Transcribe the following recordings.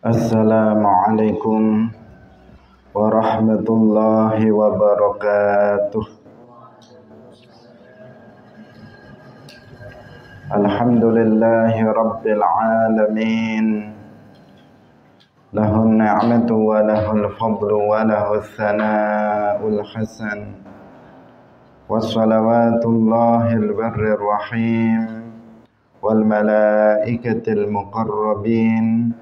Assalamualaikum warahmatullahi wabarakatuh. Alhamdulillahi rabbil alamin. Lahun ni'matu wa lahul fadlu wa lahul thana'ul hasan. Wassalawatullahil barrir rahim wal malaikatil muqarrabin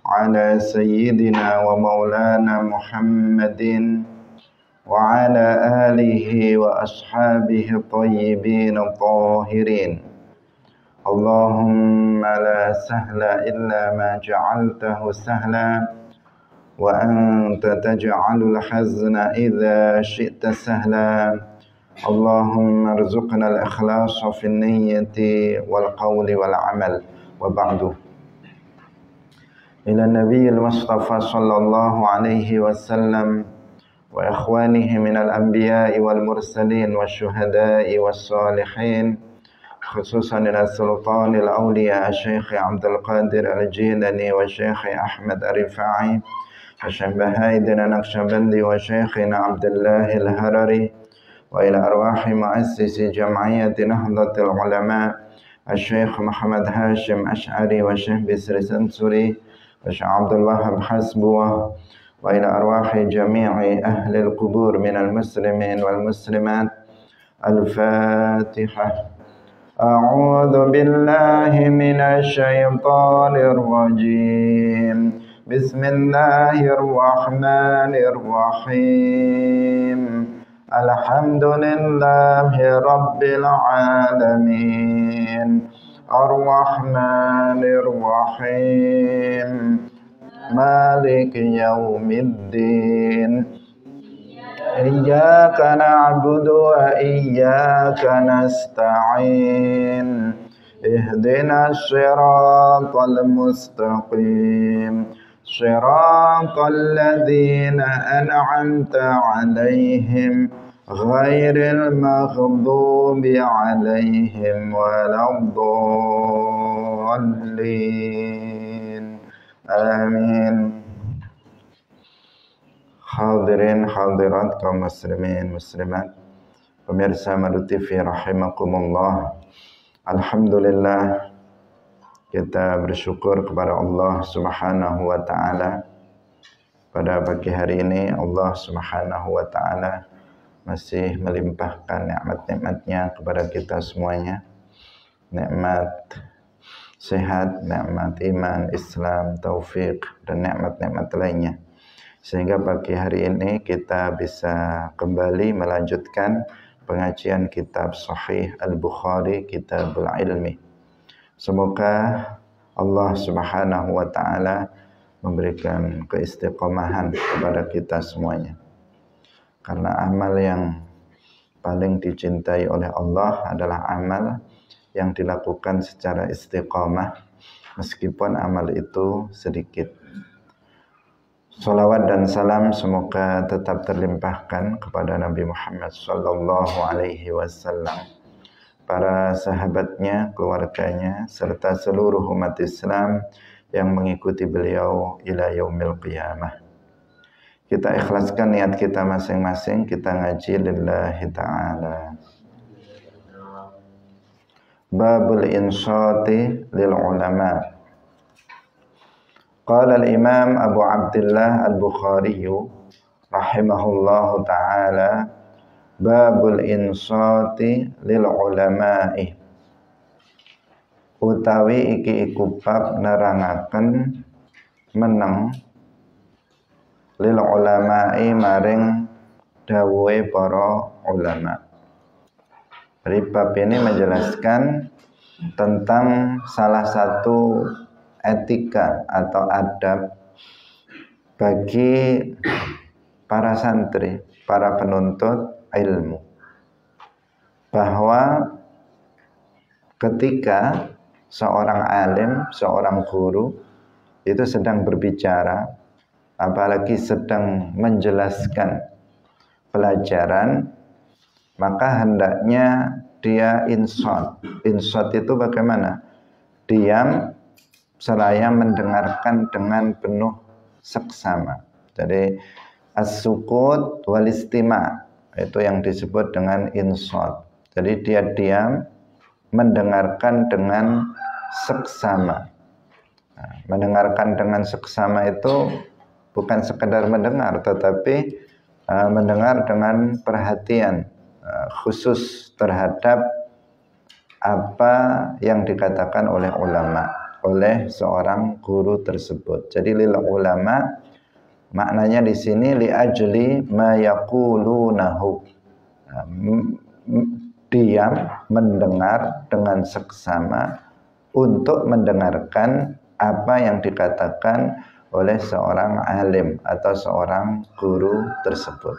ala sayyidina wa maulana Muhammadin wa ala alihi wa ashabihi tayyibin tahirin. Allahumma la sahla illa ma ja'altahu sahla wa anta taj'alul hazna idza syi'ta sahla. Allahumma arzuqna al-ikhlasa fin niyyati wal qawli wal amal. Wa ba'du. Ila Nabiyil Mustafa sallallahu alaihi wasallam wa ikhwanihi minal anbiya'i wal mursalin wa syuhada'i was salihin, khususan ila sultanil awliya Syekh Abdul Qadir Al-Jilani wa Syekh Ahmad Ar-Rifai wa Syekh Bahaidin Naqsyabandi wa Syekhina Abdullah Al-Harari wa ila arwahi muassisi jam'iyyati Nahdlatul Ulama Syekh Muhammad Hashim Ash'ari wa Syekh Bisri Sansuri wa Syekh Abdul Wahab Hasbuwah wa ila arwahi jami'i ahli al-qubur minal muslimin wal muslimat. Al-Fatihah. A'udzu billahi minasy syaithanir rajim. Bismillahirrahmanirrahim. Alhamdulillahi rabbil alamin. Ar-Rahmanir Rahim. Maliki yaumiddin. Iyyaka na'budu wa iyyaka nasta'in. Ihdinas siratal mustaqim. Siratal ladzina an'amta 'alaihim ghairil maghdubi 'alaihim waladdallin. Amin. Hadirin hadirat kaum muslimin muslimat, pemirsa Madu TV rahimakumullah. Alhamdulillah, kita bersyukur kepada Allah Subhanahu wa taala. Pada pagi hari ini Allah Subhanahu wa taala masih melimpahkan nikmat-nikmatnya kepada kita semuanya. Nikmat sehat, nikmat iman, Islam, taufik, dan nikmat-nikmat lainnya. Sehingga pagi hari ini kita bisa kembali melanjutkan pengajian kitab Sahih Al-Bukhari, Kitabul Ilmi. Semoga Allah Subhanahu wa taala memberikan keistiqomahan kepada kita semuanya. Karena amal yang paling dicintai oleh Allah adalah amal yang dilakukan secara istiqomah, meskipun amal itu sedikit. Salawat dan salam semoga tetap terlimpahkan kepada Nabi Muhammad sallallahu alaihi wasallam, para sahabatnya, keluarganya, serta seluruh umat Islam yang mengikuti beliau ila yaumil qiyamah. Kita ikhlaskan niat kita masing-masing, kita ngaji lillahi ta'ala. Babul insati lil ulama. Qala al-Imam Abu Abdullah Al-Bukhari rahimahullahu ta'ala, babul insati lil ulama'i. Utawi iki iku bab nerangaken meneng lil ulama'i maring dawuhe para ulama. Bab ini menjelaskan tentang salah satu etika atau adab bagi para santri, para penuntut ilmu, bahwa ketika seorang alim, seorang guru itu sedang berbicara, apalagi sedang menjelaskan pelajaran, maka hendaknya dia insot. Insot itu bagaimana? Diam seraya mendengarkan dengan penuh seksama. Jadi as-sukut wal istima' itu yang disebut dengan insat. Jadi dia diam mendengarkan dengan seksama. Nah, mendengarkan dengan seksama itu bukan sekedar mendengar, tetapi mendengar dengan perhatian khusus terhadap apa yang dikatakan oleh ulama, oleh seorang guru tersebut. Jadi lil ulama maknanya di sini li ajli ma yaqulunahu. Diam mendengar dengan seksama untuk mendengarkan apa yang dikatakan oleh seorang alim atau seorang guru tersebut.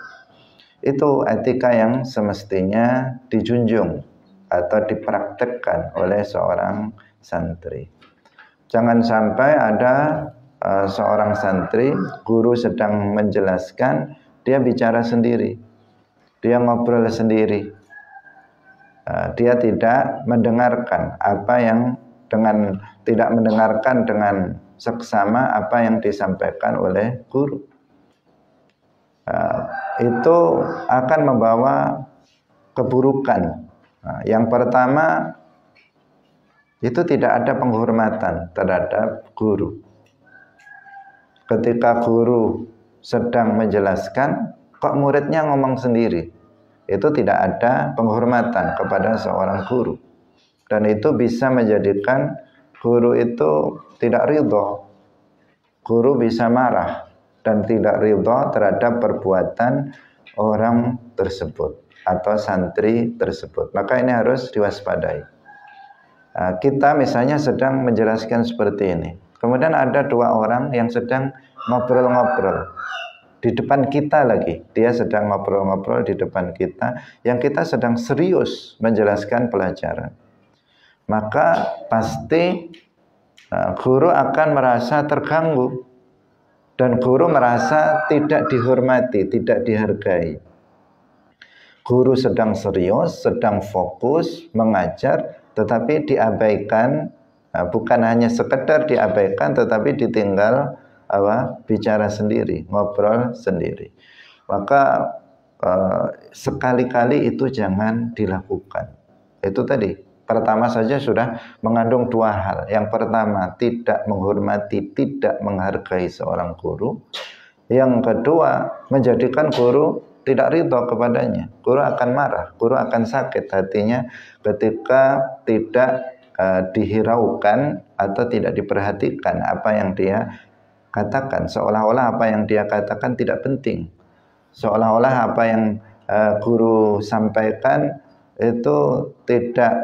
Itu etika yang semestinya dijunjung atau dipraktekkan oleh seorang santri. Jangan sampai ada seorang santri, guru sedang menjelaskan, dia bicara sendiri, dia ngobrol sendiri, dia tidak mendengarkan apa yang tidak mendengarkan dengan seksama apa yang disampaikan oleh guru. Itu akan membawa keburukan. Yang pertama, itu tidak ada penghormatan terhadap guru. Ketika guru sedang menjelaskan, kok muridnya ngomong sendiri, itu tidak ada penghormatan kepada seorang guru. Dan itu bisa menjadikan guru itu tidak ridho. Guru bisa marah dan tidak ridho terhadap perbuatan orang tersebut atau santri tersebut. Maka ini harus diwaspadai. Kita misalnya sedang menjelaskan seperti ini, kemudian ada dua orang yang sedang ngobrol-ngobrol di depan kita lagi. Dia sedang ngobrol-ngobrol di depan kita, yang kita sedang serius menjelaskan pelajaran. Maka pasti guru akan merasa terganggu dan guru merasa tidak dihormati, tidak dihargai. Guru sedang serius, sedang fokus mengajar, tetapi diabaikan, bukan hanya sekedar diabaikan, tetapi ditinggal bicara sendiri, ngobrol sendiri. Maka sekali-kali itu jangan dilakukan. Itu tadi, pertama saja sudah mengandung dua hal. Yang pertama, tidak menghormati, tidak menghargai seorang guru. Yang kedua, menjadikan guru tidak ridho kepadanya. Guru akan marah, guru akan sakit hatinya ketika tidak dihiraukan atau tidak diperhatikan apa yang dia katakan. Seolah-olah apa yang dia katakan tidak penting. Seolah-olah apa yang guru sampaikan itu tidak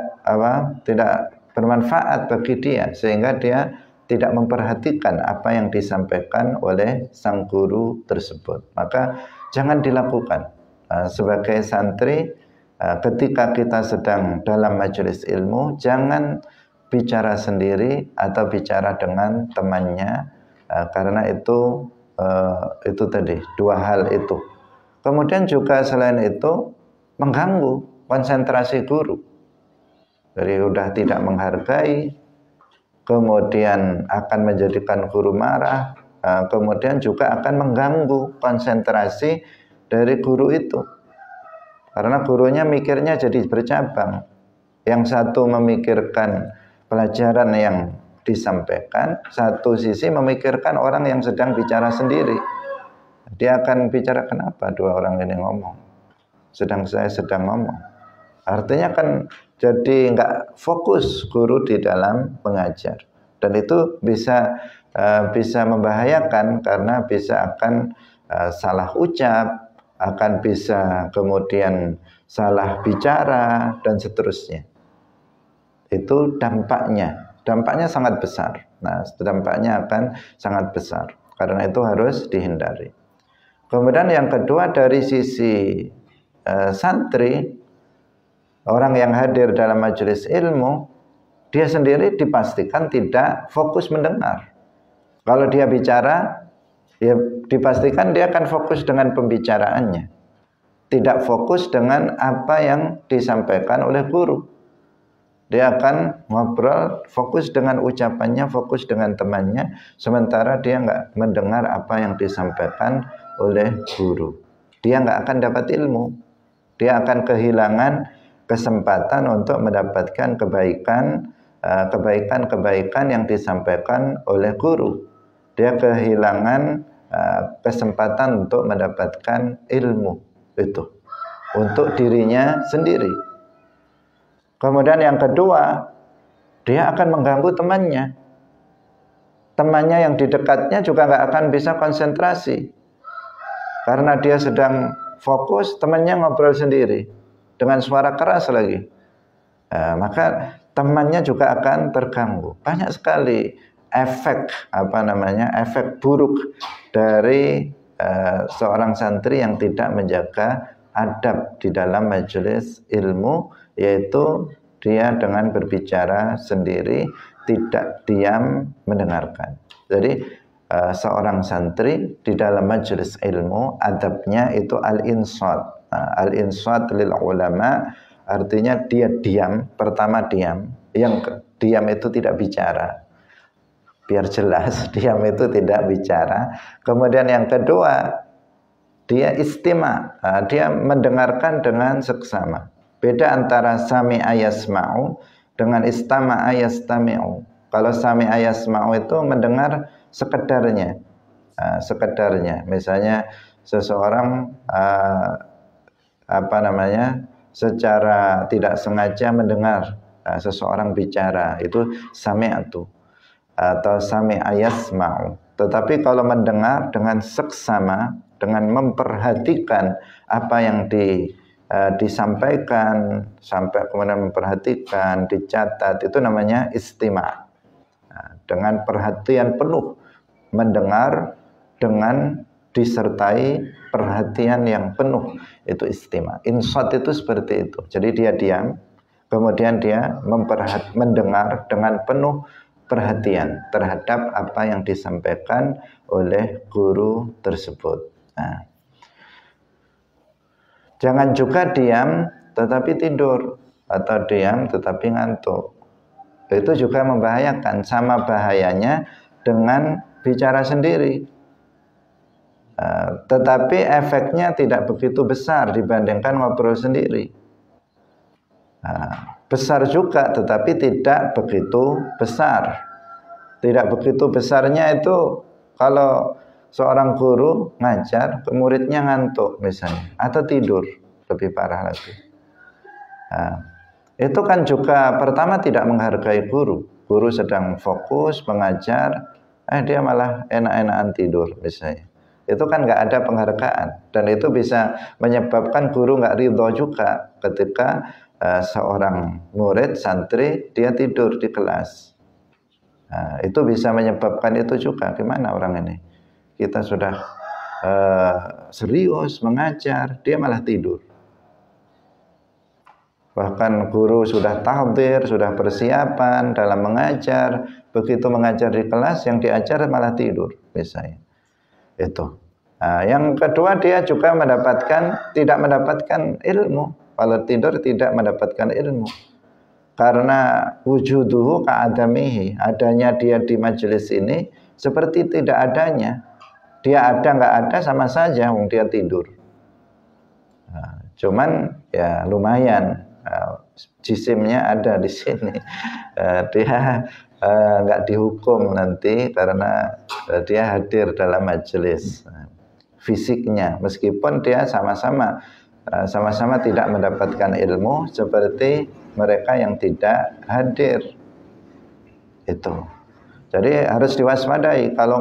bermanfaat bagi dia, sehingga dia tidak memperhatikan apa yang disampaikan oleh sang guru tersebut. Maka jangan dilakukan. Sebagai santri, ketika kita sedang dalam majelis ilmu, jangan bicara sendiri atau bicara dengan temannya, karena itu tadi dua hal itu. Kemudian juga selain itu mengganggu konsentrasi guru. Jadi sudah tidak menghargai, kemudian akan menjadikan guru marah, kemudian juga akan mengganggu konsentrasi dari guru itu. Karena gurunya mikirnya jadi bercabang. Yang satu memikirkan pelajaran yang disampaikan, satu sisi memikirkan orang yang sedang bicara sendiri. Dia akan bicara, kenapa dua orang ini ngomong, sedang saya sedang ngomong. Artinya kan jadi nggak fokus guru di dalam mengajar, dan itu bisa membahayakan karena bisa akan salah ucap, akan bisa kemudian salah bicara dan seterusnya. Itu dampaknya sangat besar. Nah, dampaknya akan sangat besar. Karena itu harus dihindari. Kemudian yang kedua, dari sisi santri, orang yang hadir dalam majelis ilmu, dia sendiri dipastikan tidak fokus mendengar. Kalau dia bicara, ya dipastikan dia akan fokus dengan pembicaraannya, tidak fokus dengan apa yang disampaikan oleh guru. Dia akan ngobrol, fokus dengan ucapannya, fokus dengan temannya, sementara dia nggak mendengar apa yang disampaikan oleh guru. Dia nggak akan dapat ilmu. Dia akan kehilangan kesempatan untuk mendapatkan kebaikan yang disampaikan oleh guru. Dia kehilangan kesempatan untuk mendapatkan ilmu itu untuk dirinya sendiri. Kemudian yang kedua, dia akan mengganggu temannya. Temannya yang di dekatnya juga nggak akan bisa konsentrasi. Karena dia sedang fokus, temannya ngobrol sendiri. Dengan suara keras lagi. Maka temannya juga akan terganggu. Banyak sekali efek efek buruk dari seorang santri yang tidak menjaga adab di dalam majelis ilmu, yaitu dia dengan berbicara sendiri, tidak diam mendengarkan. Jadi seorang santri di dalam majelis ilmu adabnya itu al-insat. Al-insat lil ulama artinya dia diam, pertama diam, yang diam itu tidak bicara. Biar jelas, diam itu tidak bicara. Kemudian yang kedua, dia istima, dia mendengarkan dengan seksama. Beda antara sami'a yasma'u dengan istama'a yastami'u. Kalau sami'a yasma'u itu mendengar sekedarnya. Sekedarnya. Misalnya seseorang secara tidak sengaja mendengar seseorang bicara, itu sami'atu atau sami'a yasma'u. Tetapi kalau mendengar dengan seksama, dengan memperhatikan apa yang disampaikan, sampai kemudian memperhatikan, dicatat, itu namanya istima'. Dengan perhatian penuh, mendengar dengan disertai perhatian yang penuh, itu istima'. Insat itu seperti itu. Jadi dia diam, kemudian dia mendengar dengan penuh perhatian terhadap apa yang disampaikan oleh guru tersebut. Jangan juga diam tetapi tidur, atau diam tetapi ngantuk. Itu juga membahayakan, sama bahayanya dengan bicara sendiri. Tetapi efeknya tidak begitu besar dibandingkan ngobrol sendiri. Besar juga tetapi tidak begitu besar. Tidak begitu besarnya itu kalau seorang guru ngajar, muridnya ngantuk misalnya, atau tidur, lebih parah lagi. Itu kan juga pertama tidak menghargai guru. Guru sedang fokus mengajar, dia malah enak-enakan tidur misalnya. Itu kan nggak ada penghargaan, dan itu bisa menyebabkan guru nggak ridho juga ketika seorang murid santri dia tidur di kelas. Itu bisa menyebabkan itu juga. Gimana orang ini? Kita sudah serius mengajar, dia malah tidur. Bahkan guru sudah tahdir, sudah persiapan dalam mengajar, begitu mengajar di kelas, yang diajar malah tidur misalnya. Itu. Yang kedua, dia juga tidak mendapatkan ilmu. Kalau tidur tidak mendapatkan ilmu. Karena wujuduhu ka'adamihi, adanya dia di majelis ini seperti tidak adanya. Dia ada nggak ada sama saja, dia tidur. Cuman ya lumayan, jisimnya ada di sini. Dia nggak dihukum nanti karena dia hadir dalam majelis. Fisiknya, meskipun dia sama-sama tidak mendapatkan ilmu seperti mereka yang tidak hadir. Itu. Jadi harus diwaspadai. Kalau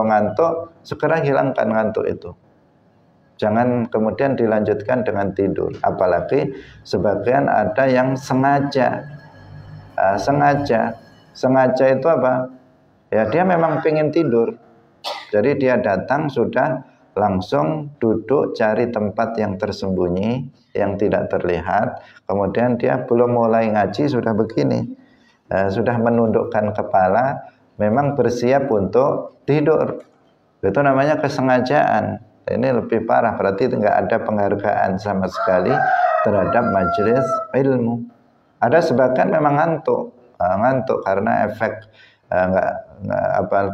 ngantuk segera hilangkan ngantuk itu. Jangan kemudian dilanjutkan dengan tidur. Apalagi sebagian ada yang sengaja. Sengaja itu apa? Ya dia memang pengen tidur. Jadi dia datang sudah langsung duduk cari tempat yang tersembunyi, yang tidak terlihat. Kemudian dia belum mulai ngaji sudah begini. Sudah menundukkan kepala, memang bersiap untuk tidur. Itu namanya kesengajaan. Ini lebih parah, berarti nggak ada penghargaan sama sekali terhadap majelis ilmu. Ada sebagian memang ngantuk karena efek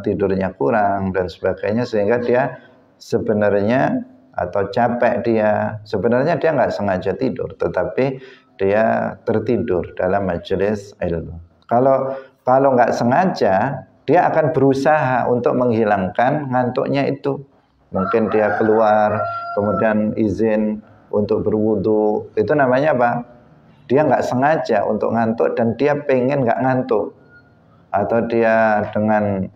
tidurnya kurang dan sebagainya, sehingga dia sebenarnya atau capek sebenarnya dia nggak sengaja tidur, tetapi dia tertidur dalam majelis ilmu. Kalau nggak sengaja, dia akan berusaha untuk menghilangkan ngantuknya itu. Mungkin dia keluar, kemudian izin untuk berwudu, itu namanya apa? Dia nggak sengaja untuk ngantuk dan dia pengen nggak ngantuk, atau dia dengan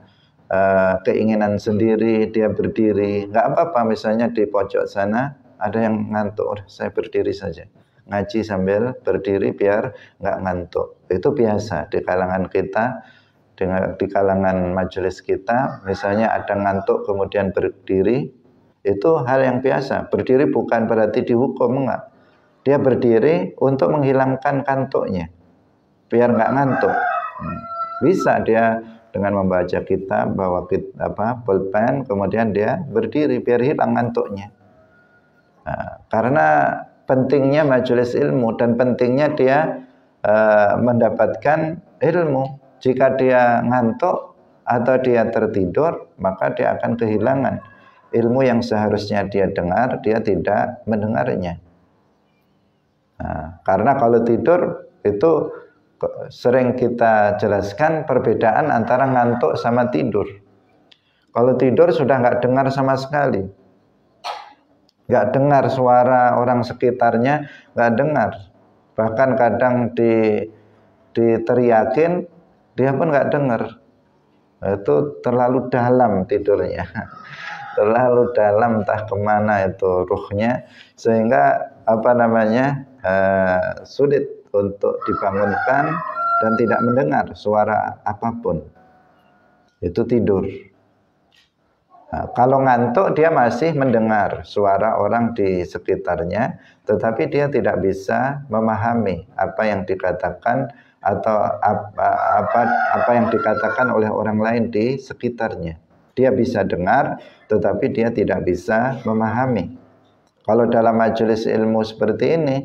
keinginan sendiri dia berdiri, nggak apa-apa. Misalnya di pojok sana ada yang ngantuk, saya berdiri saja, ngaji sambil berdiri biar nggak ngantuk. Itu biasa di kalangan kita, di kalangan majelis kita. Misalnya ada ngantuk kemudian berdiri, itu hal yang biasa. Berdiri bukan berarti dihukum, enggak. Dia berdiri untuk menghilangkan kantuknya, biar nggak ngantuk. Bisa dia dengan membaca kitab, bawa pulpen, kemudian dia berdiri biar hilang ngantuknya. Karena pentingnya majelis ilmu dan pentingnya dia mendapatkan ilmu. Jika dia ngantuk atau dia tertidur, maka dia akan kehilangan ilmu yang seharusnya dia dengar, dia tidak mendengarnya. Karena kalau tidur itu sering kita jelaskan perbedaan antara ngantuk sama tidur. Kalau tidur sudah nggak dengar sama sekali, nggak dengar suara orang sekitarnya, nggak dengar. Bahkan kadang diteriakin, dia pun nggak dengar. Itu terlalu dalam tidurnya, terlalu dalam, entah kemana itu ruhnya, sehingga sulit untuk dibangunkan dan tidak mendengar suara apapun. Itu tidur. Kalau ngantuk dia masih mendengar suara orang di sekitarnya, tetapi dia tidak bisa memahami apa yang dikatakan atau apa yang dikatakan oleh orang lain di sekitarnya. Dia bisa dengar, tetapi dia tidak bisa memahami. Kalau dalam majelis ilmu seperti ini,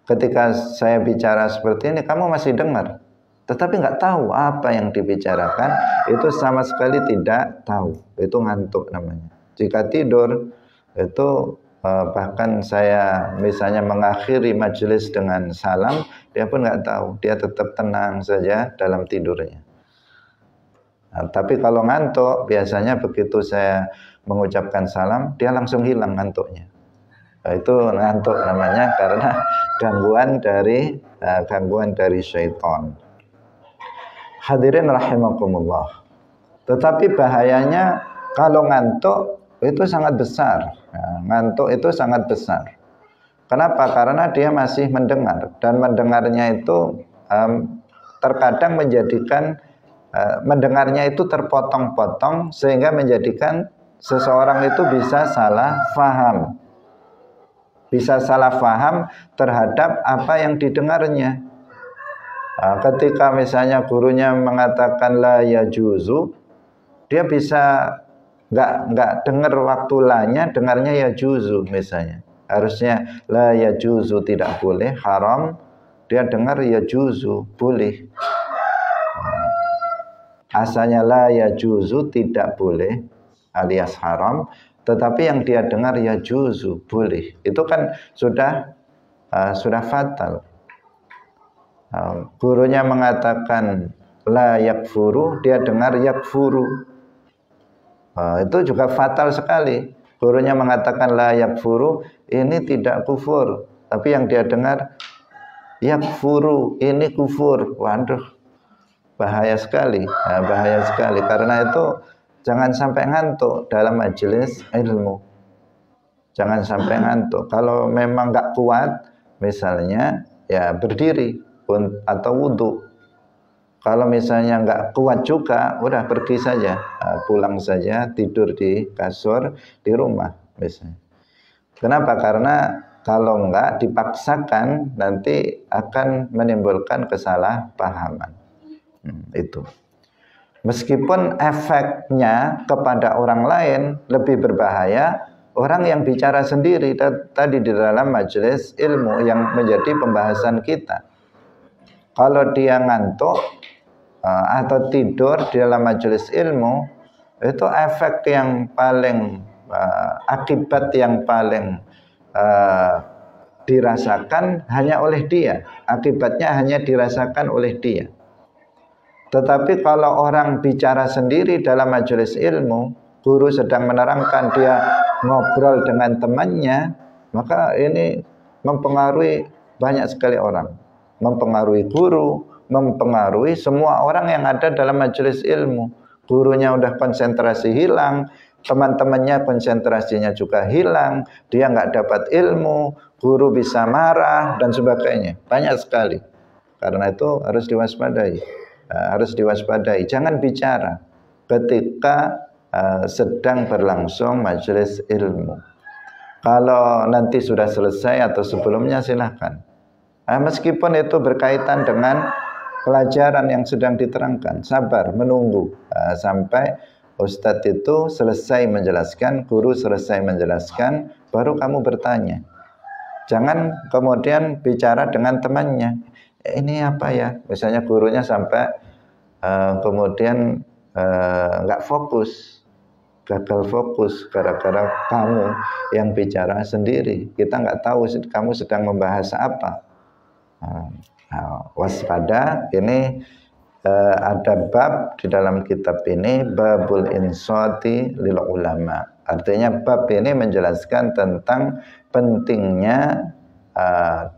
ketika saya bicara seperti ini, kamu masih dengar, tetapi nggak tahu apa yang dibicarakan, itu sama sekali tidak tahu. Itu ngantuk namanya. Jika tidur, itu bahkan saya misalnya mengakhiri majelis dengan salam, dia pun nggak tahu, dia tetap tenang saja dalam tidurnya. Tapi kalau ngantuk, biasanya begitu saya mengucapkan salam, dia langsung hilang ngantuknya. Itu ngantuk namanya, karena gangguan dari syaitan. Hadirin rahimakumullah. Tetapi bahayanya kalau ngantuk itu sangat besar. Ngantuk itu sangat besar. Kenapa? Karena dia masih mendengar, dan mendengarnya itu terkadang menjadikan mendengarnya itu terpotong-potong, sehingga menjadikan seseorang itu bisa salah faham. Bisa salah faham terhadap apa yang didengarnya. Ketika misalnya gurunya mengatakan la yajuzu, dia bisa nggak dengar waktu lanya, dengarnya yajuzu misalnya. Harusnya la yajuzu tidak boleh, haram, dia dengar yajuzu boleh. Asalnya la yajuzu tidak boleh alias haram, tetapi yang dia dengar yajuzu boleh. Itu kan sudah fatal. Gurunya mengatakan la yakfuru, dia dengar yakfuru. Itu juga fatal sekali. Gurunya mengatakan la yakfuru, ini tidak kufur, tapi yang dia dengar yakfuru, ini kufur. Waduh, bahaya sekali. Bahaya sekali. Karena itu jangan sampai ngantuk dalam majelis ilmu. Jangan sampai ngantuk. Kalau memang nggak kuat, misalnya ya berdiri atau wudhu. Kalau misalnya nggak kuat juga, udah pergi saja, pulang saja, tidur di kasur di rumah misalnya. Kenapa? Karena kalau nggak dipaksakan, nanti akan menimbulkan kesalahpahaman. Itu. Meskipun efeknya kepada orang lain lebih berbahaya, orang yang bicara sendiri tadi di dalam majelis ilmu yang menjadi pembahasan kita. Kalau dia ngantuk atau tidur di dalam majelis ilmu, itu efek yang paling akibat yang paling dirasakan hanya oleh dia. Akibatnya hanya dirasakan oleh dia. Tetapi kalau orang bicara sendiri dalam majelis ilmu, guru sedang menerangkan, dia ngobrol dengan temannya, maka ini mempengaruhi banyak sekali orang. Mempengaruhi guru, mempengaruhi semua orang yang ada dalam majelis ilmu. Gurunya udah konsentrasi hilang, teman-temannya konsentrasinya juga hilang, dia nggak dapat ilmu, guru bisa marah, dan sebagainya. Banyak sekali. Karena itu harus diwaspadai. Jangan bicara ketika sedang berlangsung majelis ilmu. Kalau nanti sudah selesai atau sebelumnya silahkan. Meskipun itu berkaitan dengan pelajaran yang sedang diterangkan, sabar menunggu sampai ustadz itu selesai menjelaskan, guru selesai menjelaskan, baru kamu bertanya. Jangan kemudian bicara dengan temannya. Ini apa ya? Misalnya gurunya sampai kemudian nggak fokus, gagal fokus gara-gara kamu yang bicara sendiri. Kita nggak tahu kamu sedang membahas apa. Waspada. Ini ada bab di dalam kitab ini, babul insati lil ulama. Artinya bab ini menjelaskan tentang pentingnya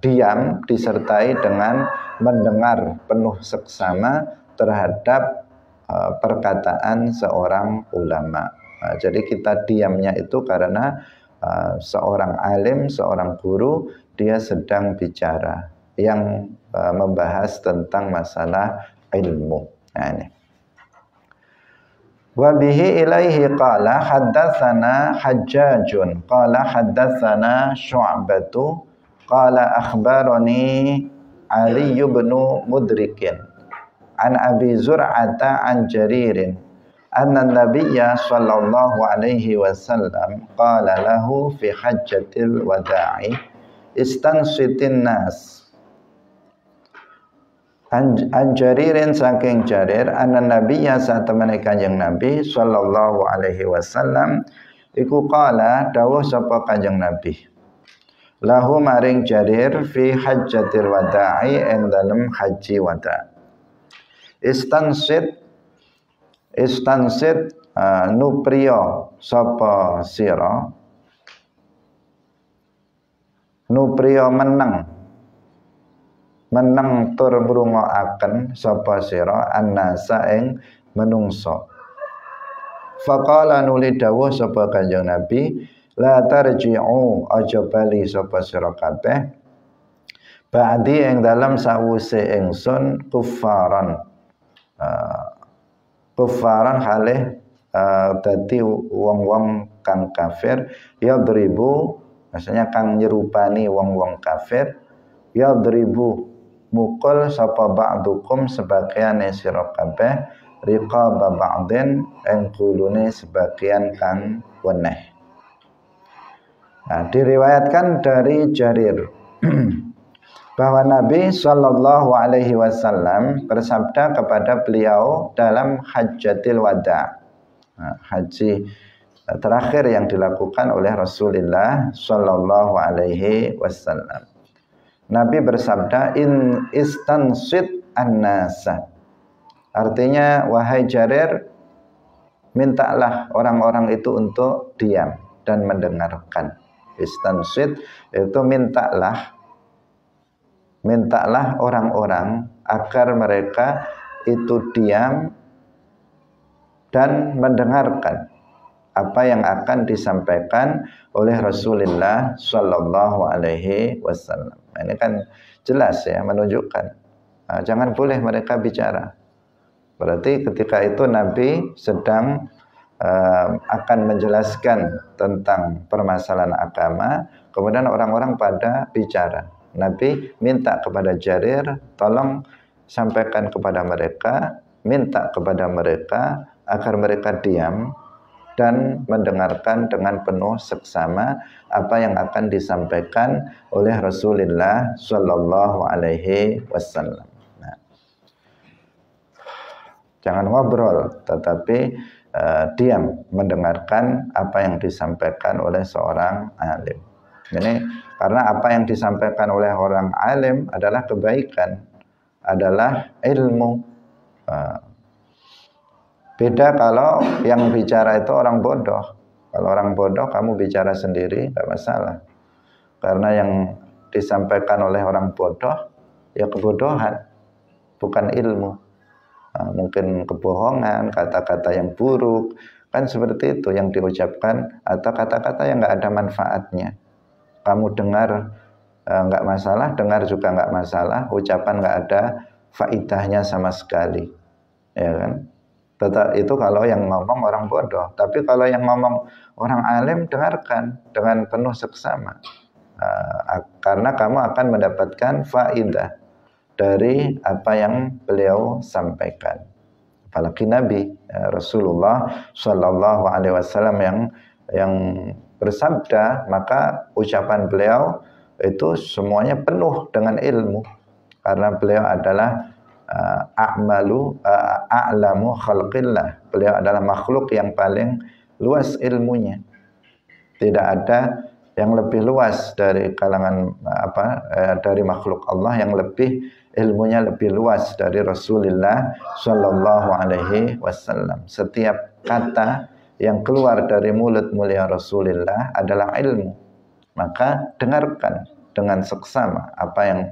diam disertai dengan mendengar penuh seksama terhadap perkataan seorang ulama. Jadi kita diamnya itu karena seorang alim, seorang guru, dia sedang bicara yang membahas tentang masalah ilmu. Nah, ini. Wa bihi ilaihi qala haddatsana Hajjajun qala haddatsana Syu'batu qala akhbarani Ali bin Mudrikin an Abi Zur'ata an Jaririn anna Nabiyya sallallahu alaihi wasallam qala lahu fi hajjatil wada'i istansitin nas. An Jaririn saking Jarir anna Nabiyya saat temani Kanjeng Nabi sallallahu alaihi wasallam iku qala dawuh sapa Kanjeng Nabi lahu maring Jarir fi hajjatil wada'i ing dalem haji wada. Istansit nupriyo sapa sira, nupriyo meneng tur ngrungokaken sapa sira annasa ing menungso. Faqala nuli dawuh sapa Kanjeng Nabi la tarji'u aja bali sapa sira kabeh ba'di ing dalam sawuse ingsun kufaran halih dadi wong-wong kang kafir yadribu, maksudnya kang nyerupani wong-wong kafir, yadribu mukul sapa ba'dukum sebagian sira kabeh riqaba ba'din ing kulune sebagian kang weneh. Nah, diriwayatkan dari Jarir bahwa Nabi Shallallahu Alaihi Wasallam bersabda kepada beliau dalam hajjatil wada, haji terakhir yang dilakukan oleh Rasulullah Shallallahu Alaihi Wasallam. Nabi bersabda, in istansit an-nasa, artinya wahai Jarir, mintalah orang-orang itu untuk diam dan mendengarkan. Istansit itu mintalah orang-orang agar mereka itu diam dan mendengarkan apa yang akan disampaikan oleh Rasulullah Shallallahu Alaihi Wasallam. Ini kan jelas ya, menunjukkan jangan boleh mereka bicara. Berarti ketika itu Nabi sedang akan menjelaskan tentang permasalahan agama, kemudian orang-orang pada bicara. Nabi minta kepada Jarir, tolong sampaikan kepada mereka, minta kepada mereka agar mereka diam dan mendengarkan dengan penuh seksama apa yang akan disampaikan oleh Rasulullah Shallallahu Alaihi Wasallam. Nah, Jangan ngobrol, tetapi diam mendengarkan apa yang disampaikan oleh seorang alim. Ini karena apa yang disampaikan oleh orang alim adalah kebaikan, adalah ilmu. Beda kalau yang bicara itu orang bodoh. Kalau orang bodoh kamu bicara sendiri nggak masalah. Karena yang disampaikan oleh orang bodoh ya kebodohan, bukan ilmu. Mungkin kebohongan, kata-kata yang buruk, kan seperti itu yang diucapkan, atau kata-kata yang nggak ada manfaatnya. Kamu dengar nggak masalah, dengar juga nggak masalah, ucapan nggak ada faidahnya sama sekali, ya kan? Tetap itu kalau yang ngomong orang bodoh. Tapi kalau yang ngomong orang alim, dengarkan dengan penuh seksama, karena kamu akan mendapatkan faidah dari apa yang beliau sampaikan. Apalagi Nabi Rasulullah Shallallahu Alaihi Wasallam yang bersabda, maka ucapan beliau itu semuanya penuh dengan ilmu, karena beliau adalah a'lamu khalqillah. Beliau adalah makhluk yang paling luas ilmunya. Tidak ada yang lebih luas dari kalangan dari makhluk Allah yang lebih ilmunya lebih luas dari Rasulullah Shallallahu Alaihi Wasallam. Setiap kata yang keluar dari mulut mulia Rasulullah adalah ilmu. Maka dengarkan dengan seksama apa yang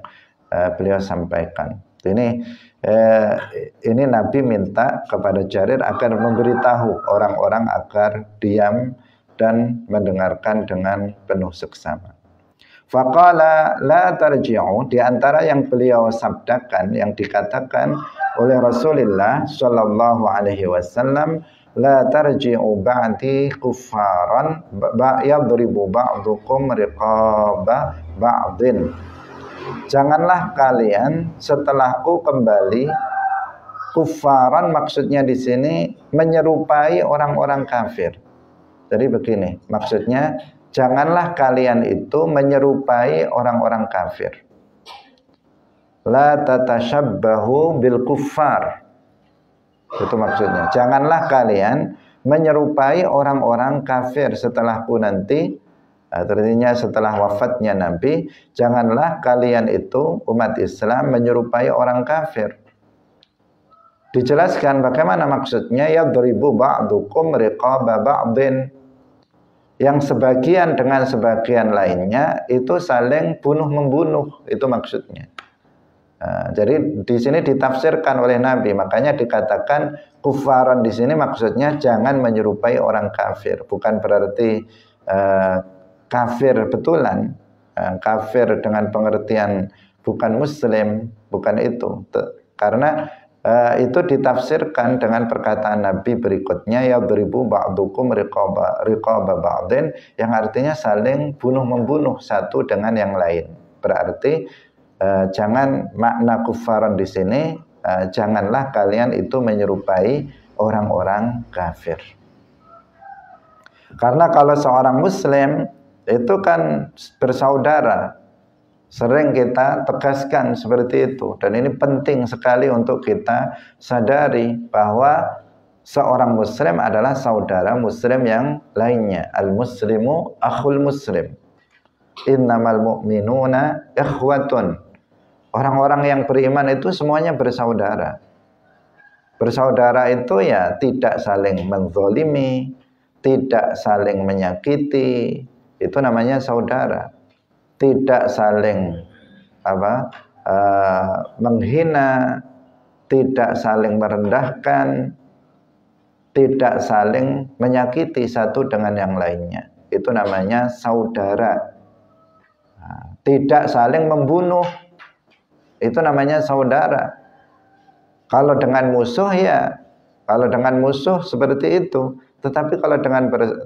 beliau sampaikan. Ini Nabi minta kepada Jarir agar memberitahu orang-orang agar diam dan mendengarkan dengan penuh seksama. Faqala la tarji'u, di antara yang beliau sabdakan, yang dikatakan oleh Rasulullah Shallallahu Alaihi Wasallam, la tarji'u ba'di kuffaran yadribu ba'dukum riqaba ba'din. Janganlah kalian setelahku kembali kufaran, maksudnya di sini menyerupai orang-orang kafir. Jadi begini, maksudnya janganlah kalian itu menyerupai orang-orang kafir. La tatashabbahu bil kuffar. Itu maksudnya. Janganlah kalian menyerupai orang-orang kafir setelahku nanti. Artinya setelah wafatnya Nabi, janganlah kalian itu umat Islam menyerupai orang kafir. Dijelaskan bagaimana maksudnya, yadribu ba'dukum riqaba ba'din. Yang sebagian dengan sebagian lainnya itu saling bunuh-membunuh, itu maksudnya. Jadi di sini ditafsirkan oleh Nabi, makanya dikatakan kufaran di sini maksudnya jangan menyerupai orang kafir, bukan berarti kafir betulan, kafir dengan pengertian bukan muslim, bukan itu. Karena itu ditafsirkan dengan perkataan Nabi berikutnya, ya beribu ba'dukum riqaba ba'din, yang artinya saling bunuh-membunuh satu dengan yang lain. Berarti jangan makna kufaran di sini, janganlah kalian itu menyerupai orang-orang kafir. Karena kalau seorang muslim itu kan bersaudara, sering kita tegaskan seperti itu, dan ini penting sekali untuk kita sadari bahwa seorang muslim adalah saudara muslim yang lainnya. Al-muslimu akhul muslim, innamal mu'minuna ikhwatun. Orang-orang yang beriman itu semuanya bersaudara. Bersaudara itu ya tidak saling menzolimi, tidak saling menyakiti, itu namanya saudara. Tidak saling menghina, tidak saling merendahkan, tidak saling menyakiti satu dengan yang lainnya. Itu namanya saudara. Tidak saling membunuh, itu namanya saudara. Kalau dengan musuh ya, kalau dengan musuh seperti itu. Tetapi kalau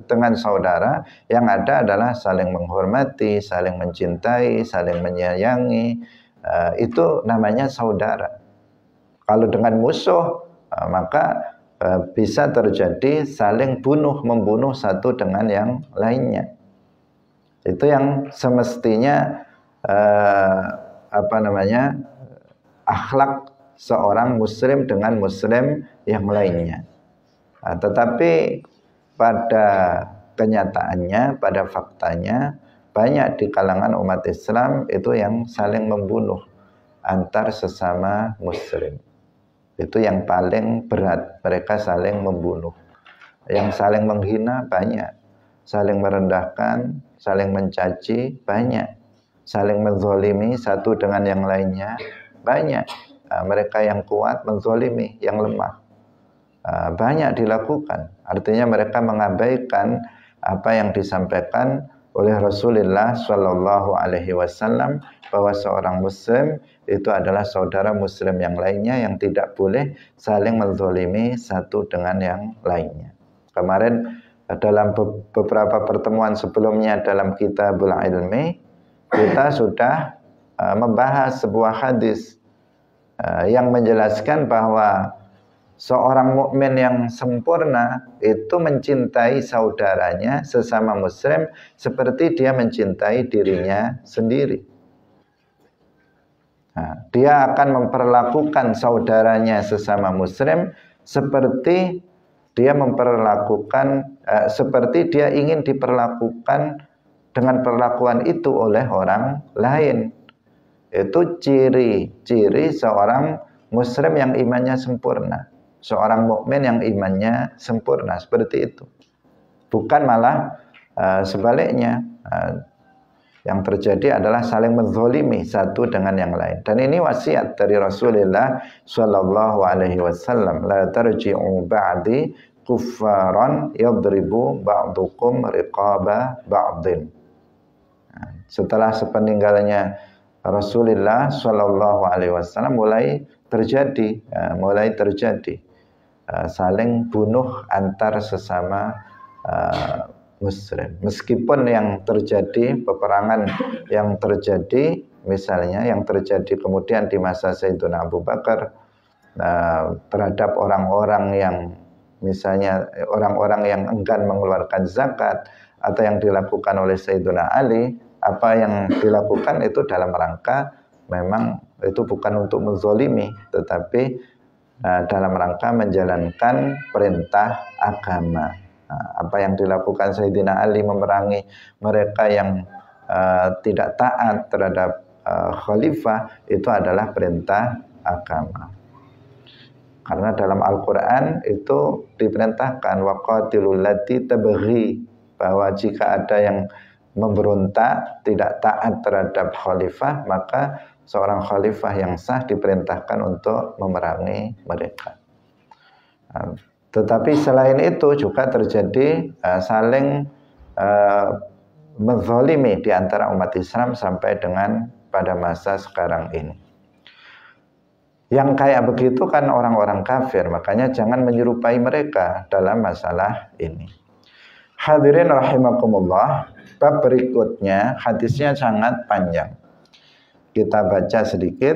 dengan saudara, yang ada adalah saling menghormati, saling mencintai, saling menyayangi, itu namanya saudara. Kalau dengan musuh, maka bisa terjadi saling bunuh-membunuh satu dengan yang lainnya. Itu yang semestinya akhlak seorang muslim dengan muslim yang lainnya. Tetapi pada kenyataannya, pada faktanya, banyak di kalangan umat Islam itu yang saling membunuh antar sesama muslim. Itu yang paling berat, mereka saling membunuh. Yang saling menghina banyak, saling merendahkan, saling mencaci banyak, saling menzolimi satu dengan yang lainnya banyak. Mereka yang kuat menzolimi yang lemah, banyak dilakukan. Artinya mereka mengabaikan apa yang disampaikan oleh Rasulullah Shallallahu Alaihi Wasallam bahwa seorang Muslim itu adalah saudara Muslim yang lainnya yang tidak boleh saling menzolimi satu dengan yang lainnya. Kemarin dalam beberapa pertemuan sebelumnya dalam Kitabul Ilmi kita sudah membahas sebuah hadis yang menjelaskan bahwa seorang mukmin yang sempurna itu mencintai saudaranya sesama muslim seperti dia mencintai dirinya sendiri. Dia akan memperlakukan saudaranya sesama muslim seperti dia seperti dia ingin diperlakukan dengan perlakuan itu oleh orang lain. Itu ciri-ciri seorang muslim yang imannya sempurna, seorang mukmin yang imannya sempurna, seperti itu. Bukan malah sebaliknya, yang terjadi adalah saling menzolimi satu dengan yang lain. Dan ini wasiat dari Rasulullah Shallallahu Alaihi Wasallam, la tarji'u ba'di kuffaran yadribu ba'dukum riqaba ba'din. Setelah sepeninggalnya Rasulullah Shallallahu Alaihi Wasallam mulai terjadi saling bunuh antar sesama muslim. Meskipun yang terjadi peperangan yang terjadi misalnya yang terjadi kemudian di masa Sayyidina Abu Bakar terhadap orang-orang yang misalnya orang-orang yang enggan mengeluarkan zakat atau yang dilakukan oleh Sayyidina Ali, apa yang dilakukan itu dalam rangka memang itu bukan untuk menzolimi, tetapi dalam rangka menjalankan perintah agama. Apa yang dilakukan Sayyidina Ali memerangi mereka yang tidak taat terhadap khalifah itu adalah perintah agama. Karena dalam Al-Quran itu diperintahkan waqatilul lati tabghi, bahwa jika ada yang memberontak, tidak taat terhadap khalifah, maka seorang khalifah yang sah diperintahkan untuk memerangi mereka. Tetapi selain itu juga terjadi saling menzalimi di antara umat Islam sampai dengan pada masa sekarang ini. Yang kayak begitu kan orang-orang kafir, makanya jangan menyerupai mereka dalam masalah ini. Hadirin rahimakumullah, bab berikutnya hadisnya sangat panjang. Kita baca sedikit,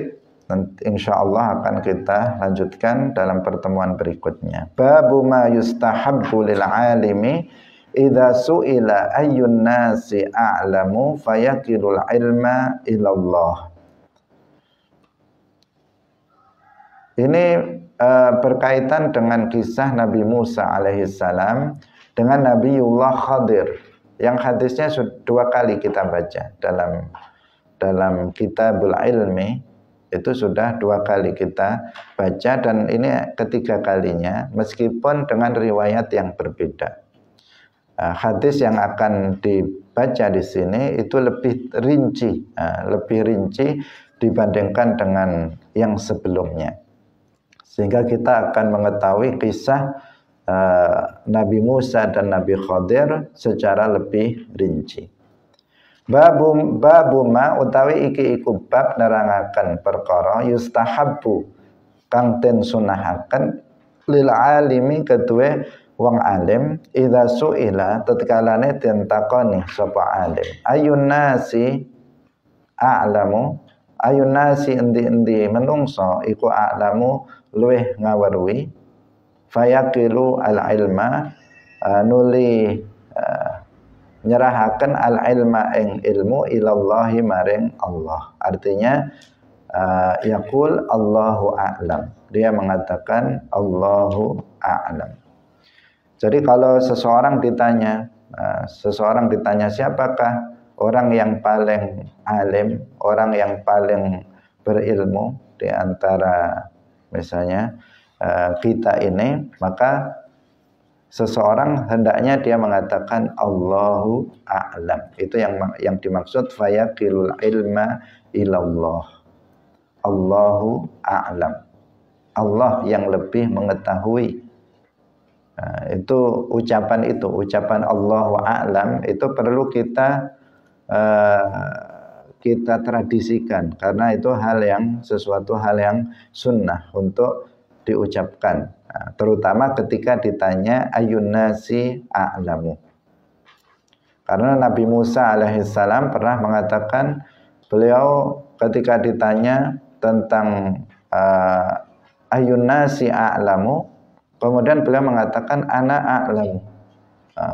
insya Allah akan kita lanjutkan dalam pertemuan berikutnya. Babu ma yustahabbu lil alimi idza su'ila ayyun nasi a'lamu fayaqilul ilma ilallah. Ini berkaitan dengan kisah Nabi Musa alaihissalam dengan Nabiullah Khadir, yang hadisnya dua kali kita baca dalam Kitabul Ilmi, itu sudah dua kali kita baca, dan ini ketiga kalinya meskipun dengan riwayat yang berbeda. Hadis yang akan dibaca di sini itu lebih rinci dibandingkan dengan yang sebelumnya, sehingga kita akan mengetahui kisah Nabi Musa dan Nabi Khadir secara lebih rinci. Babu ma utawi iki iku bab nerangaken perkara yustahabbu kang den sunahaken lil alimi kedue wong alim idza suila tatkalane den takoni sapa alim ayun nasi a'lamu, ayun nasi endi-endi menungso iku a'lamu luweh ngaweruhi, fayaqilu al-ilma nuli nyerahaken al-ilma ing ilmu ilallahi maring Allah. Artinya yaqul Allahu a'lam. Dia mengatakan Allahu a'lam. Jadi kalau seseorang ditanya siapakah orang yang paling alim, orang yang paling berilmu di antara misalnya kita ini, maka seseorang hendaknya dia mengatakan Allahu a'lam. Itu yang dimaksud fayaqilul ilma ilallah. Allahu a'lam. Allah yang lebih mengetahui. Itu ucapan Allahu a'lam itu perlu kita tradisikan, karena itu sesuatu hal yang sunnah untuk diucapkan, terutama ketika ditanya ayun nasi a'lamu. Karena Nabi Musa alaihissalam pernah mengatakan, beliau ketika ditanya tentang ayun nasi a'lamu, kemudian beliau mengatakan ana a'lamu,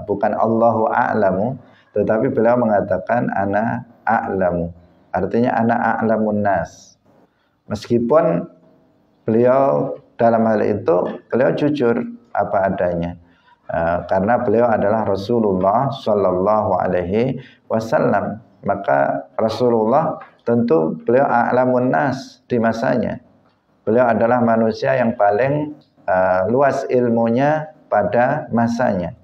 bukan Allahu a'lamu, tetapi beliau mengatakan ana a'lamu, artinya ana a'lamun nas. Meskipun beliau dalam hal itu beliau jujur apa adanya, karena beliau adalah Rasulullah Shallallahu Alaihi Wasallam. Maka Rasulullah tentu beliau a'lamun nas di masanya. Beliau adalah manusia yang paling luas ilmunya pada masanya.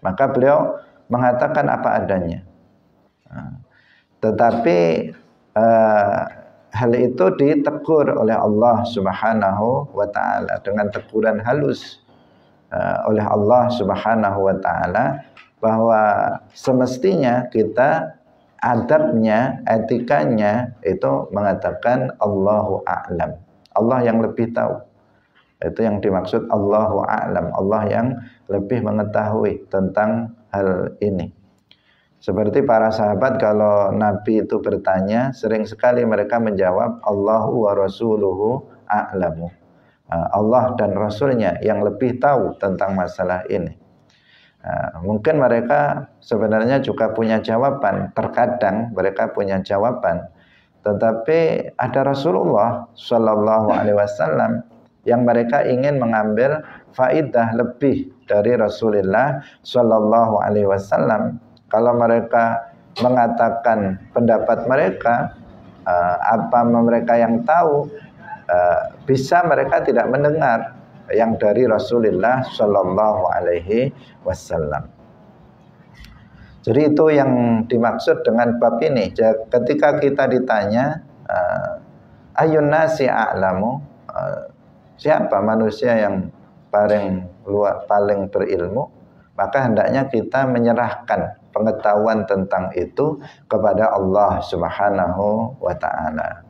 Maka beliau mengatakan apa adanya. Tetapi hal itu ditegur oleh Allah Subhanahu wa taala dengan teguran halus oleh Allah Subhanahu wa taala, bahwa semestinya kita adabnya, etikanya itu mengatakan Allahu a'lam. Allah yang lebih tahu. Itu yang dimaksud Allahu a'lam, Allah yang lebih mengetahui tentang hal ini. Seperti para sahabat, kalau Nabi itu bertanya, sering sekali mereka menjawab Allahu wa rasuluhu a'lamu. Allah dan Rasulnya yang lebih tahu tentang masalah ini. Mungkin mereka sebenarnya juga punya jawaban, terkadang mereka punya jawaban, tetapi ada Rasulullah Shallallahu Alaihi Wasallam yang mereka ingin mengambil faidah lebih dari Rasulullah Shallallahu Alaihi Wasallam. Kalau mereka mengatakan pendapat mereka, apa mereka yang tahu, bisa mereka tidak mendengar yang dari Rasulullah Shallallahu Alaihi Wasallam. Jadi itu yang dimaksud dengan bab ini. Ketika kita ditanya ayun nasi a'lamu, siapa manusia yang paling berilmu, maka hendaknya kita menyerahkan pengetahuan tentang itu kepada Allah Subhanahu wa taala.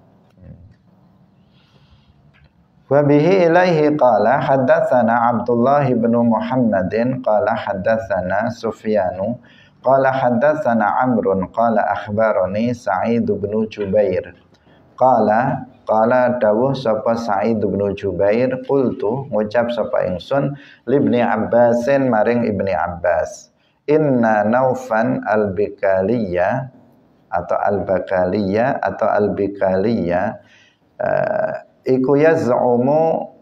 Wa bihi ilaihi qala haddatsana Abdullah bin Muhammadin qala haddatsana Sufyanu qala haddatsana Amrun qala akhbarani Sa'id bin Jubair qala dawuh sapa Sa'id bin Jubair, qultu ngucap sapa ingsun libni Abbasin maring Ibni Abbas, inna Naufan al-Bikaliyah atau al-Bakaliyah atau al-Bikaliyah iku yaz'umu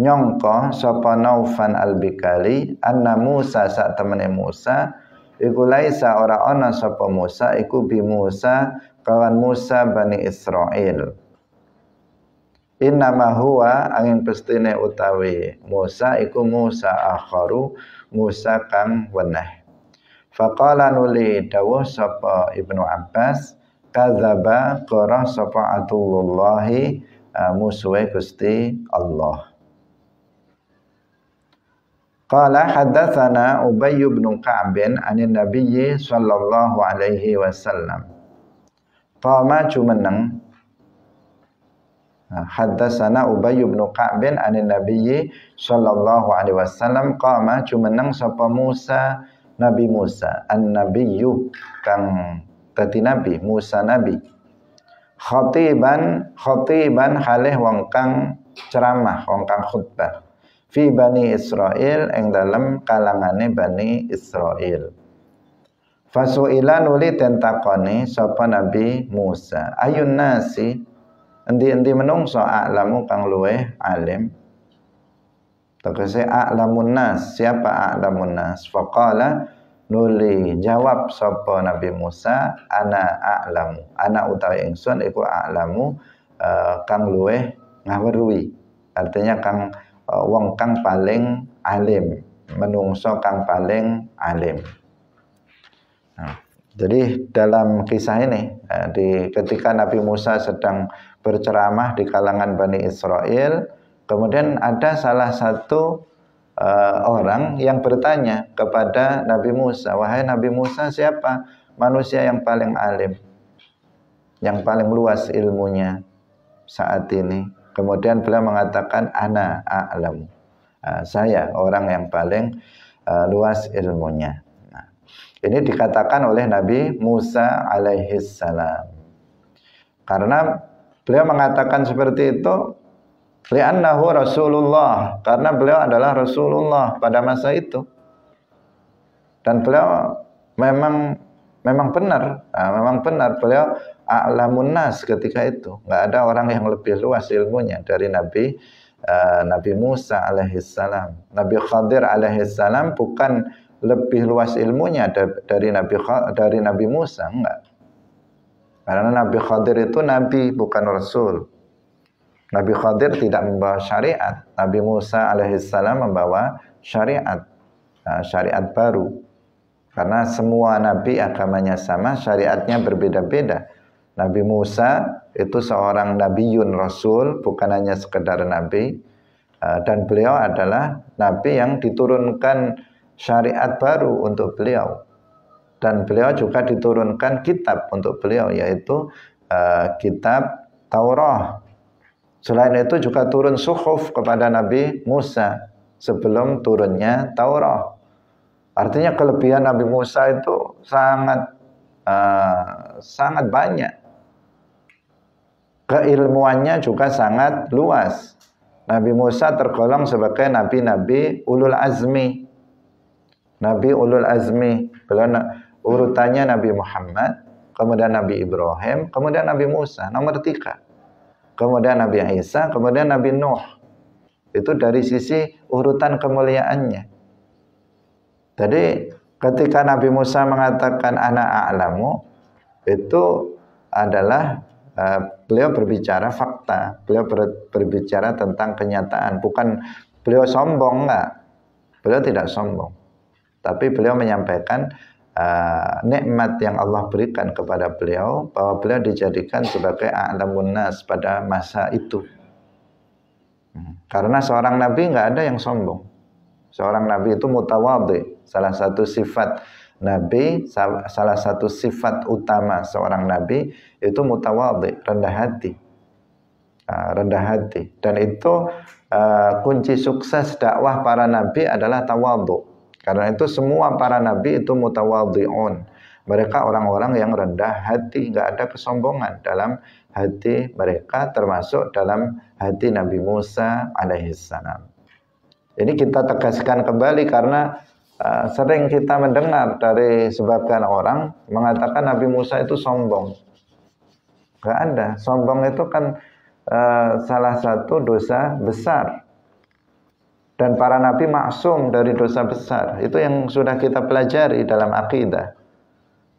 nyongko sapa Naufan al-Bikali anna Musa sak temene Musa iku laisa ora ana sapa Musa iku bi Musa kawan Musa Bani Israil. Innama huwa angin pestine utawi Musa iku Musa akharu, Musa kang weneh. Faqala nuli dawuh sapa Ibnu Abbas, kadzaba qara sapa atullahi musuhe Gusti Allah. Qala haddatsana Ubay bin Ka'b anin Nabi sallallahu alaihi wasallam. Qama jumeneng haddatsana Ubay bin Ka'b anin Nabi sallallahu alaihi wasallam qama jumeneng sapa Musa Nabi Musa an-nabiyyu kang dadi nabi, Musa nabi, khatiban halih wong kang ceramah, wong kang khutbah, fi Bani Israil ing dalem kalangane Bani Israil. Fasuila nuli tentakoni sapa Nabi Musa ayun nasi endi-endi menungso a'lamu kang luweh alim. Tegese a'lamun nas, siapa a'lamun nas? Faqala nuli jawab sapa Nabi Musa, ana a'lamu. Ana utawi ingsun iku a'lamu kang luweh ngaweruhi. Artinya kang wong kang paling alim, menungso kang paling alim. Nah, jadi dalam kisah ini ketika Nabi Musa sedang berceramah di kalangan Bani Israel, kemudian ada salah satu orang yang bertanya kepada Nabi Musa, wahai Nabi Musa, siapa manusia yang paling alim, yang paling luas ilmunya saat ini? Kemudian beliau mengatakan, ana a'lamu, saya orang yang paling luas ilmunya. Nah, ini dikatakan oleh Nabi Musa alaihissalam. Karena beliau mengatakan seperti itu, li'annahu Rasulullah, karena beliau adalah Rasulullah pada masa itu. Dan beliau memang benar, memang benar beliau a'lamun nas ketika itu. Enggak ada orang yang lebih luas ilmunya dari Nabi Musa alaihissalam. Nabi Khadir alaihissalam bukan lebih luas ilmunya dari Nabi Musa, enggak. Karena Nabi Khadir itu nabi, bukan rasul. Nabi Khadir tidak membawa syariat. Nabi Musa alaihissalam membawa syariat, syariat baru. Karena semua nabi agamanya sama, syariatnya berbeda-beda. Nabi Musa itu seorang nabiyun rasul, bukan hanya sekedar nabi. Dan beliau adalah nabi yang diturunkan syariat baru untuk beliau. Dan beliau juga diturunkan kitab untuk beliau, yaitu kitab Taurat. Selain itu juga turun suhuf kepada Nabi Musa sebelum turunnya Taurat. Artinya kelebihan Nabi Musa itu sangat banyak. Keilmuannya juga sangat luas. Nabi Musa tergolong sebagai nabi-nabi ulul azmi. Nabi ulul azmi. Urutannya Nabi Muhammad, kemudian Nabi Ibrahim, kemudian Nabi Musa, nomor 3. Kemudian Nabi Isa, kemudian Nabi Nuh. Itu dari sisi urutan kemuliaannya. Jadi ketika Nabi Musa mengatakan ana a'lamu, itu adalah beliau berbicara fakta, beliau berbicara tentang kenyataan, bukan beliau sombong, enggak. Beliau tidak sombong. Tapi beliau menyampaikan nikmat yang Allah berikan kepada beliau, bahwa beliau dijadikan sebagai a'lamun nas pada masa itu. Karena seorang nabi enggak ada yang sombong. Seorang nabi itu mutawadhi. Salah satu sifat nabi, salah satu sifat utama seorang nabi itu mutawadhi, rendah hati. Rendah hati. Dan itu kunci sukses dakwah para nabi adalah tawadhu. Karena itu semua para nabi itu mutawadhi'un. Mereka orang-orang yang rendah hati, enggak ada kesombongan dalam hati mereka, termasuk dalam hati Nabi Musa alaihissalam. Ini kita tegaskan kembali karena sering kita mendengar dari sebagian orang mengatakan Nabi Musa itu sombong. Enggak ada. Sombong itu kan salah satu dosa besar. Dan para nabi maksum dari dosa besar. Itu yang sudah kita pelajari dalam akidah.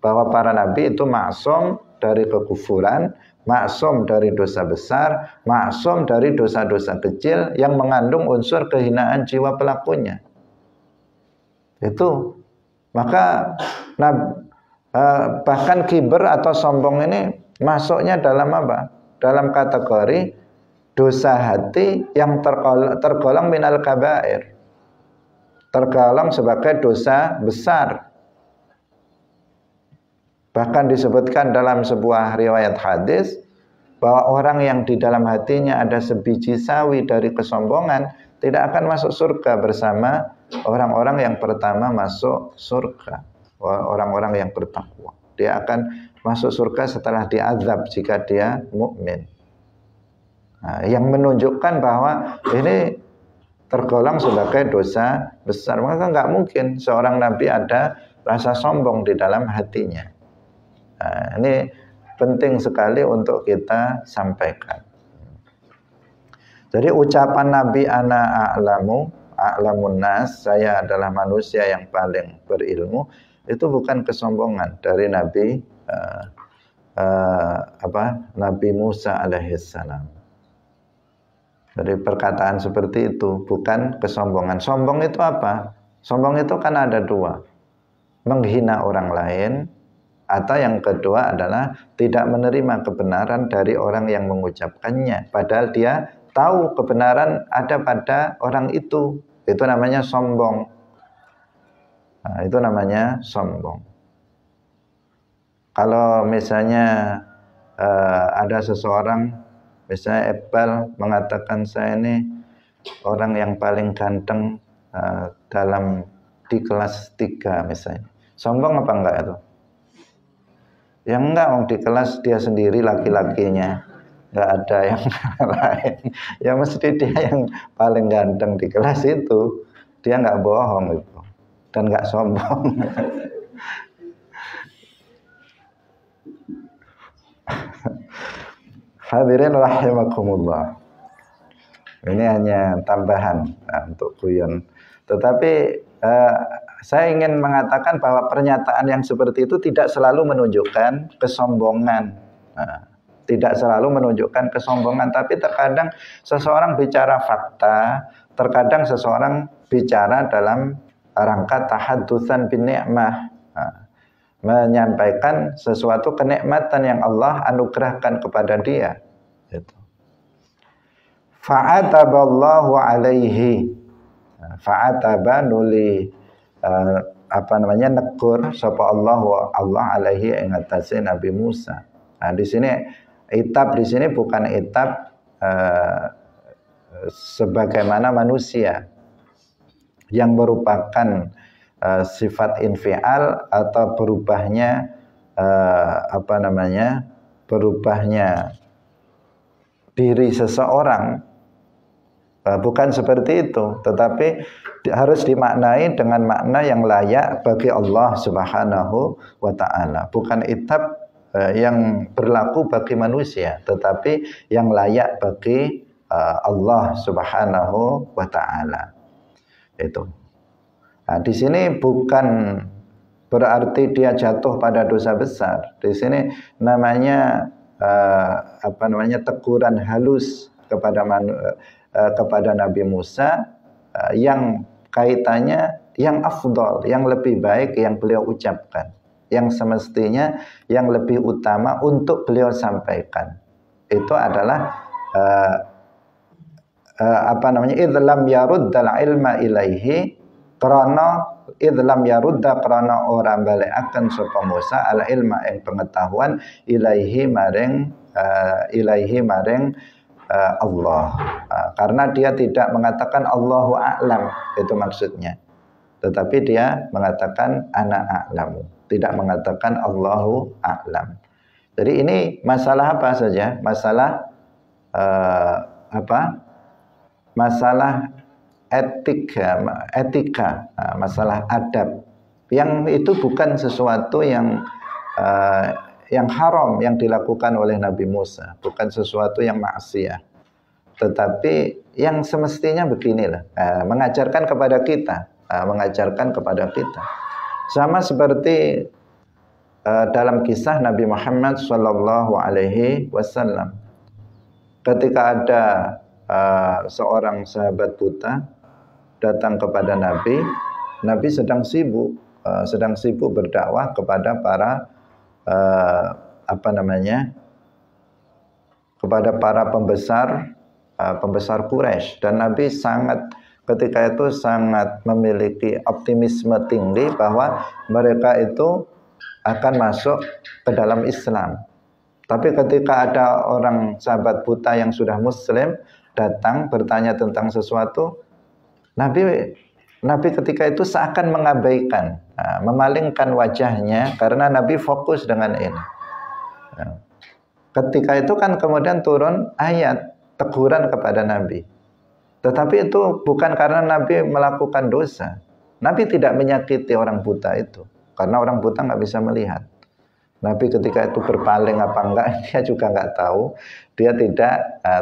Bahwa para nabi itu maksum dari kekufuran, maksum dari dosa besar, maksum dari dosa-dosa kecil yang mengandung unsur kehinaan jiwa pelakunya. Itu. Maka bahkan kiber atau sombong ini masuknya dalam apa? Dalam kategori dosa hati yang tergolong minal kabair, tergolong sebagai dosa besar. Bahkan disebutkan dalam sebuah riwayat hadis bahwa orang yang di dalam hatinya ada sebiji sawi dari kesombongan tidak akan masuk surga bersama orang-orang yang pertama masuk surga, orang-orang yang bertakwa. Dia akan masuk surga setelah diazab jika dia mukmin. Nah, yang menunjukkan bahwa ini tergolong sebagai dosa besar. Maka nggak mungkin seorang nabi ada rasa sombong di dalam hatinya. Nah, ini penting sekali untuk kita sampaikan. Jadi ucapan Nabi ana a'lamun nas, saya adalah manusia yang paling berilmu, itu bukan kesombongan dari Nabi Musa alaihissalam. Jadi perkataan seperti itu bukan kesombongan. Sombong itu apa? Sombong itu kan ada dua. Menghina orang lain, atau yang kedua adalah tidak menerima kebenaran dari orang yang mengucapkannya, padahal dia tahu kebenaran ada pada orang itu. Itu namanya sombong. Nah, itu namanya sombong. Kalau misalnya ada seseorang, misalnya Iqbal mengatakan saya ini orang yang paling ganteng di kelas 3 misalnya. Sombong apa enggak itu? Ya enggak, di kelas dia sendiri laki-lakinya, enggak ada yang lain. Ya mesti dia yang paling ganteng di kelas itu. Dia enggak bohong itu, dan enggak sombong. Hadirin rahimakumullah. Ini hanya tambahan untuk guyon. Tetapi saya ingin mengatakan bahwa pernyataan yang seperti itu tidak selalu menunjukkan kesombongan. Tidak selalu menunjukkan kesombongan, tapi terkadang seseorang bicara fakta, terkadang seseorang bicara dalam rangka tahaddusan bin ni'mah, menyampaikan sesuatu kenikmatan yang Allah anugerahkan kepada dia. Fa'ataballahu alaihi. Fa'ataba nuli negur sapa Allah alaihi ing atase Nabi Musa. Nah, di sini itab di sini bukan itab sebagaimana manusia yang merupakan sifat infial atau berubahnya berubahnya diri seseorang. Bukan seperti itu, tetapi harus dimaknai dengan makna yang layak bagi Allah Subhanahu wa ta'ala. Bukan itab yang berlaku bagi manusia, tetapi yang layak bagi Allah Subhanahu wa ta'ala. Itu. Nah, di sini bukan berarti dia jatuh pada dosa besar. Di sini namanya teguran halus kepada Nabi Musa yang kaitannya yang afdal, yang lebih baik yang beliau ucapkan, yang semestinya yang lebih utama untuk beliau sampaikan. Itu adalah idlam yaruddal ilma ilaihi, idlam yarudda krana ora balekaken sapa Musa al ilma ing pengetahuan ilaihi maring Allah, karena dia tidak mengatakan Allahu a'lam, itu maksudnya, tetapi dia mengatakan ana a'lamu, tidak mengatakan Allahu a'lam. Jadi ini masalah apa saja? Masalah masalah etika, masalah adab, yang itu bukan sesuatu yang haram yang dilakukan oleh Nabi Musa, bukan sesuatu yang maksiat, tetapi yang semestinya beginilah, mengajarkan kepada kita, sama seperti dalam kisah Nabi Muhammad Sallallahu Alaihi Wasallam, ketika ada seorang sahabat buta datang kepada Nabi sedang sibuk berdakwah kepada para kepada para pembesar Quraisy, dan Nabi ketika itu sangat memiliki optimisme tinggi bahwa mereka itu akan masuk ke dalam Islam. Tapi ketika ada orang sahabat buta yang sudah muslim datang bertanya tentang sesuatu, Nabi ketika itu seakan mengabaikan, memalingkan wajahnya, karena Nabi fokus dengan ini. Ketika itu kan kemudian turun ayat teguran kepada Nabi. Tetapi itu bukan karena Nabi melakukan dosa. Nabi tidak menyakiti orang buta itu, karena orang buta nggak bisa melihat. Nabi ketika itu berpaling apa enggak, dia juga enggak tahu. Dia tidak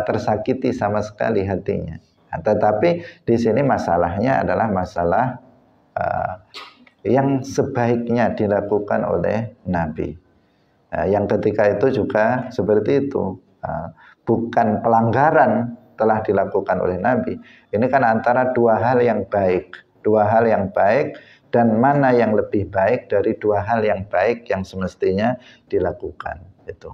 tersakiti sama sekali hatinya. Tetapi di sini masalahnya adalah masalah yang sebaiknya dilakukan oleh Nabi. Yang ketika itu juga seperti itu. Bukan pelanggaran telah dilakukan oleh Nabi. Ini kan antara dua hal yang baik. Dua hal yang baik, dan mana yang lebih baik dari dua hal yang baik yang semestinya dilakukan. Itu.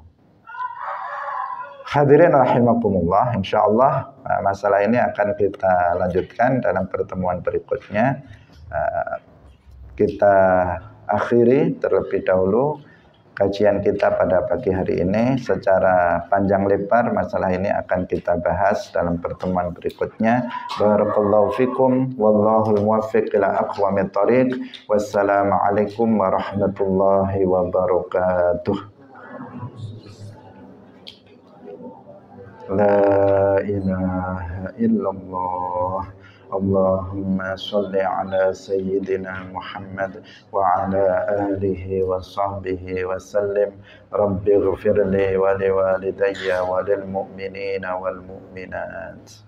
Hadirin rahimakumullah, insyaallah masalah ini akan kita lanjutkan dalam pertemuan berikutnya. Kita akhiri terlebih dahulu kajian kita pada pagi hari ini. Secara panjang lebar masalah ini akan kita bahas dalam pertemuan berikutnya. Barakallahu fikum, wallahul muwaffiq ila aqwamit thoriq. Wassalamualaikum warahmatullahi wabarakatuh. La ilaha illallah. Allahumma salli ala sayyidina Muhammad wa ala alihi wa sahbihi wa sallim. Rabbi ghfirli wa liwalidayya wa lil mu'minina wal mu'minat.